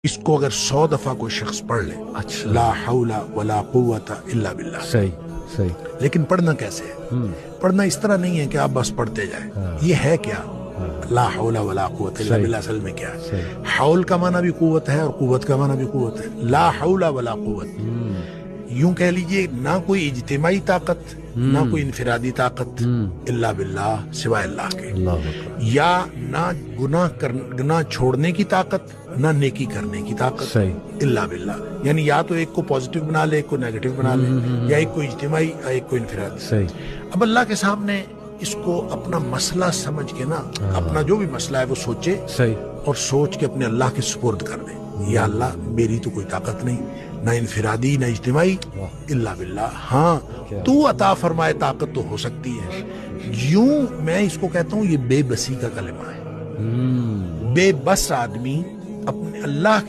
इसको अगर 100 दफा कोई शख्स पढ़ ले, अच्छा। ला हौला वला कुव्वता इल्ला बिल्लाह, सही सही। लेकिन पढ़ना कैसे है? पढ़ना इस तरह नहीं है कि आप बस पढ़ते जाए। ये है क्या? ला हौला वला कुव्वता इल्ला बिल्लाह असल में क्या है? हौल का माना भी कुव्वत है और कुव्वत का माना भी कुव्वत है। ला हौला वला कुव्वत, यूं कह लीजिए ना कोई इज्तिमाई ताकत, ना कोई इनफिरादी ताकत, इल्ला बिल्लाह, सिवाय अल्लाह के। अल्लाह अकबर। या ना गुनाह छोड़ने की ताकत, ना नेकी करने की ताकत, सही। इल्ला बिल्लाह। यानी या तो एक को पॉजिटिव बना ले, एक को नेगेटिव बना ले, या एक को इज्तिमाई या एक को इनफिरादी। सही। अब अल्लाह के सामने इसको अपना मसला समझ के ना, अपना जो भी मसला है वो सोचे, सही। और सोच के अपने अल्लाह के सुपुर्द कर दे। या अल्लाह, मेरी तो कोई ताकत नहीं, ना इनफिरादी ना इज्तिमाई, इल्ला बिल्लाह। हाँ, तू अता फरमाए ताकत तो हो सकती है। यूं मैं इसको कहता हूं, ये बेबसी का कलमा है। बेबस आदमी अपने अल्लाह के